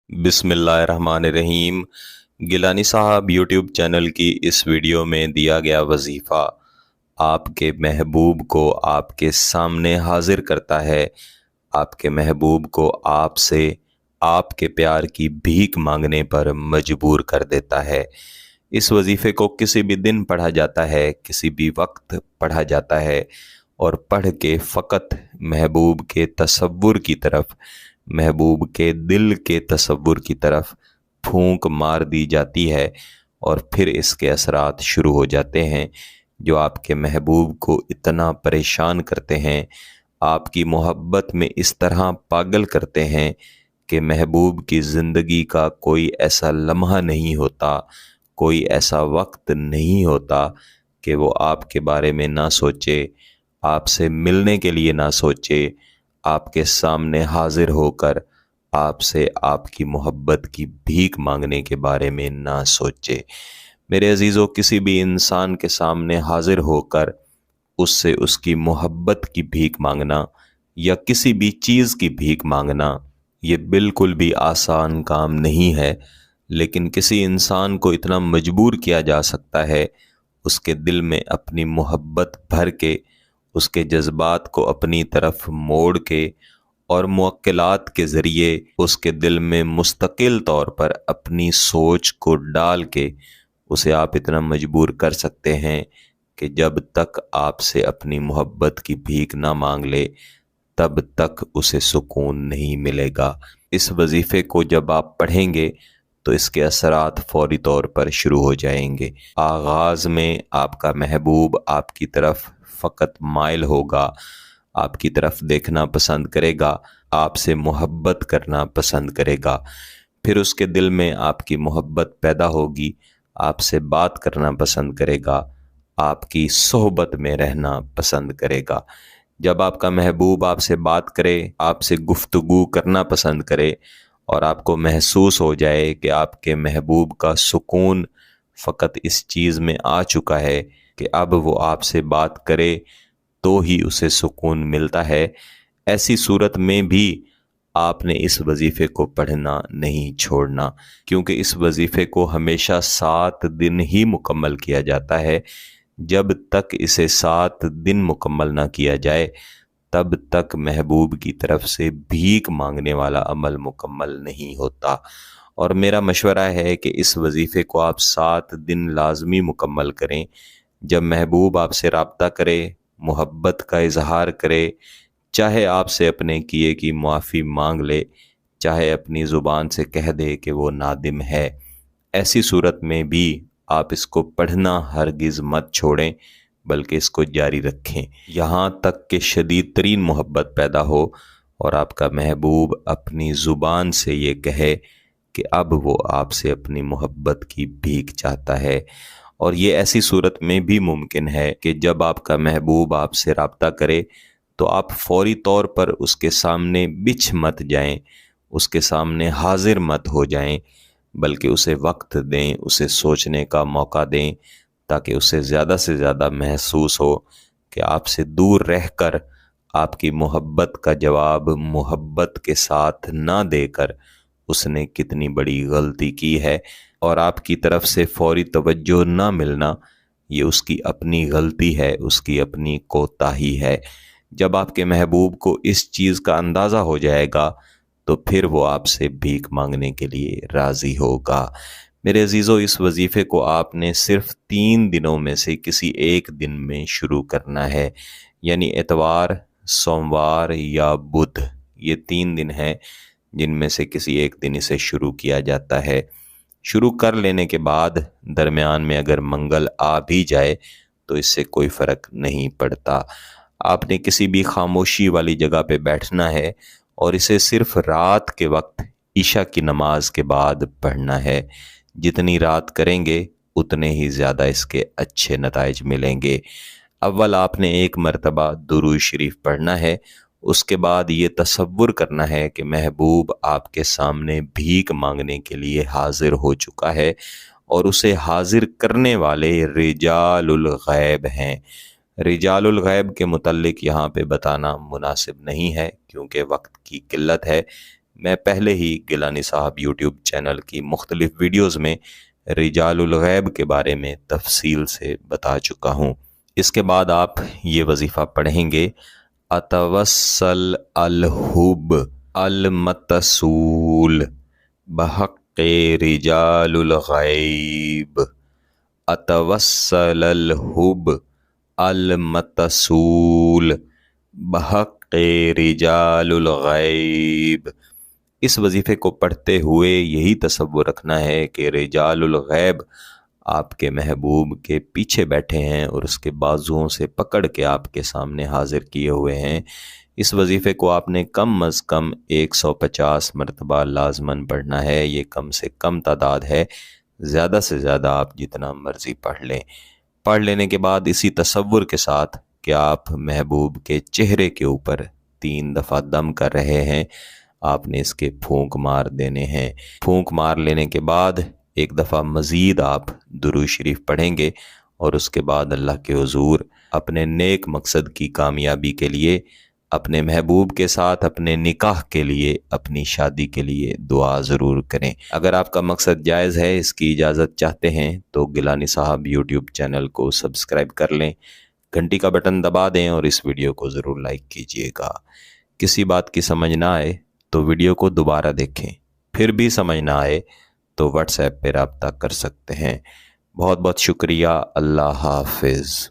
बिस्मिल्लाहिर्रहमानिर्रहीम। गिलानी साहब YouTube channel की इस वीडियो में दिया गया वजीफ़ा आपके महबूब को आपके सामने हाजिर करता है। आपके महबूब को आपसे आपके प्यार की भीख मांगने पर मजबूर कर देता है। इस वजीफ़े को किसी भी दिन पढ़ा जाता है, किसी भी वक्त पढ़ा जाता है और पढ़ के फ़कत महबूब के तसव्वुर की तरफ, महबूब के दिल के तसव्वुर की तरफ फूंक मार दी जाती है और फिर इसके असरात शुरू हो जाते हैं जो आपके महबूब को इतना परेशान करते हैं, आपकी मोहब्बत में इस तरह पागल करते हैं कि महबूब की ज़िंदगी का कोई ऐसा लम्हा नहीं होता, कोई ऐसा वक्त नहीं होता कि वो आपके बारे में ना सोचे, आपसे मिलने के लिए ना सोचे, आपके सामने हाजिर होकर आपसे आपकी मोहब्बत की भीख मांगने के बारे में ना सोचे। मेरे अजीज़ों, किसी भी इंसान के सामने हाजिर होकर उससे उसकी मोहब्बत की भीख मांगना या किसी भी चीज़ की भीख मांगना ये बिल्कुल भी आसान काम नहीं है। लेकिन किसी इंसान को इतना मजबूर किया जा सकता है उसके दिल में अपनी मोहब्बत भर के, उसके जज्बात को अपनी तरफ मोड़ के और मुअक्किलात के ज़रिए उसके दिल में मुस्तकिल तौर पर अपनी सोच को डाल के उसे आप इतना मजबूर कर सकते हैं कि जब तक आपसे अपनी मोहब्बत की भीख ना मांग ले तब तक उसे सुकून नहीं मिलेगा। इस वजीफ़े को जब आप पढ़ेंगे तो इसके असरात फ़ौरी तौर पर शुरू हो जाएंगे। आगाज़ में आपका महबूब आपकी तरफ फ़कत माइल होगा, आपकी तरफ देखना पसंद करेगा, आपसे मोहब्बत करना पसंद करेगा। फिर उसके दिल में आपकी मोहब्बत पैदा होगी, आपसे बात करना पसंद करेगा, आपकी सोहबत में रहना पसंद करेगा। जब आपका महबूब आपसे बात करे, आपसे गुफ्तगू करना पसंद करे और आपको महसूस हो जाए कि आपके महबूब का सुकून फ़कत इस चीज़ में आ चुका है कि अब वो आपसे बात करे तो ही उसे सुकून मिलता है, ऐसी सूरत में भी आपने इस वजीफ़े को पढ़ना नहीं छोड़ना, क्योंकि इस वजीफ़े को हमेशा 7 दिन ही मुकम्मल किया जाता है। जब तक इसे 7 दिन मुकम्मल ना किया जाए तब तक महबूब की तरफ से भीख मांगने वाला अमल मुकम्मल नहीं होता। और मेरा मशवरा है कि इस वजीफ़े को आप 7 दिन लाजमी मुकम्मल करें। जब महबूब आपसे रब्ता करे, मोहब्बत का इजहार करे, चाहे आपसे अपने किए की माफ़ी मांग ले, चाहे अपनी ज़ुबान से कह दे कि वो नादिम है, ऐसी सूरत में भी आप इसको पढ़ना हरगिज़ मत छोड़ें बल्कि इसको जारी रखें, यहाँ तक कि शदीद तरीन मोहब्बत पैदा हो और आपका महबूब अपनी ज़ुबान से ये कहे कि अब वो आपसे अपनी मोहब्बत की भीख चाहता है। और ये ऐसी सूरत में भी मुमकिन है कि जब आपका महबूब आपसे रब्ता करे तो आप फ़ौरी तौर पर उसके सामने बिछ मत जाएं, उसके सामने हाजिर मत हो जाएं, बल्कि उसे वक्त दें, उसे सोचने का मौका दें, ताकि उसे ज़्यादा से ज़्यादा महसूस हो कि आपसे दूर रहकर आपकी मोहब्बत का जवाब मोहब्बत के साथ ना देकर उसने कितनी बड़ी गलती की है और आपकी तरफ से फ़ौरी तवज्जो ना मिलना ये उसकी अपनी गलती है, उसकी अपनी कोताही है। जब आपके महबूब को इस चीज़ का अंदाज़ा हो जाएगा तो फिर वो आपसे भीख मांगने के लिए राज़ी होगा। मेरे अजीज़ों, इस वजीफ़े को आपने सिर्फ़ 3 दिनों में से किसी एक दिन में शुरू करना है, यानी इतवार, सोमवार या बुध। ये 3 दिन हैं जिनमें से किसी एक दिन इसे शुरू किया जाता है। शुरू कर लेने के बाद दरमियान में अगर मंगल आ भी जाए तो इससे कोई फ़र्क नहीं पड़ता। आपने किसी भी खामोशी वाली जगह पे बैठना है और इसे सिर्फ रात के वक्त ईशा की नमाज के बाद पढ़ना है। जितनी रात करेंगे उतने ही ज़्यादा इसके अच्छे नताइज मिलेंगे। अव्वल आपने एक मरतबा दुरूद शरीफ पढ़ना है, उसके बाद ये तसव्वुर करना है कि महबूब आपके सामने भीख मांगने के लिए हाजिर हो चुका है और उसे हाजिर करने वाले रिजालुल गैब हैं। रिजालुल गैब के मुतल्लिक यहाँ पे बताना मुनासिब नहीं है क्योंकि वक्त की किल्लत है। میں پہلے ہی گیلانی صاحب یوٹیوب چینل کی مختلف ویڈیوز میں رجال الغیب کے بارے میں تفصیل سے بتا چکا ہوں۔ اس کے بعد آپ یہ وظیفہ پڑھیں گے، اتوسل الحب المتصول بحق رجال الغیب، اتوسل الحب المتصول بحق رجال الغیب۔ اس وظیفے کو پڑھتے ہوئے یہی تصور رکھنا ہے کہ رجال الغیب آپ کے محبوب کے پیچھے بیٹھے ہیں اور اس کے بازوؤں سے پکڑ کے آپ کے سامنے حاضر کیے ہوئے ہیں۔ اس وظیفے کو آپ نے کم از کم 150 مرتبہ لازماً پڑھنا ہے۔ یہ کم سے کم تعداد ہے، زیادہ سے زیادہ آپ جتنا مرضی پڑھ لیں۔ پڑھ لینے کے بعد اسی تصور کے ساتھ کہ آپ محبوب کے چہرے کے اوپر 3 دفعہ دم کر رہے ہیں، آپ نے اس کے پھونک مار دینے ہیں۔ پھونک مار لینے کے بعد ایک دفعہ مزید آپ درود شریف پڑھیں گے اور اس کے بعد اللہ کے حضور اپنے نیک مقصد کی کامیابی کے لیے، اپنے محبوب کے ساتھ اپنے نکاح کے لیے، اپنی شادی کے لیے دعا ضرور کریں۔ اگر آپ کا مقصد جائز ہے، اس کی اجازت چاہتے ہیں تو گیلانی صاحب یوٹیوب چینل کو سبسکرائب کر لیں، گھنٹی کا بٹن دبا دیں اور اس ویڈیو کو ضرور لائک کیجیے گا۔ کسی بات کی سمجھ نہ آئے تو ویڈیو کو دوبارہ دیکھیں، پھر بھی سمجھ نہ آئے تو واٹس ایپ پہ رابطہ کر سکتے ہیں۔ بہت بہت شکریہ، اللہ حافظ۔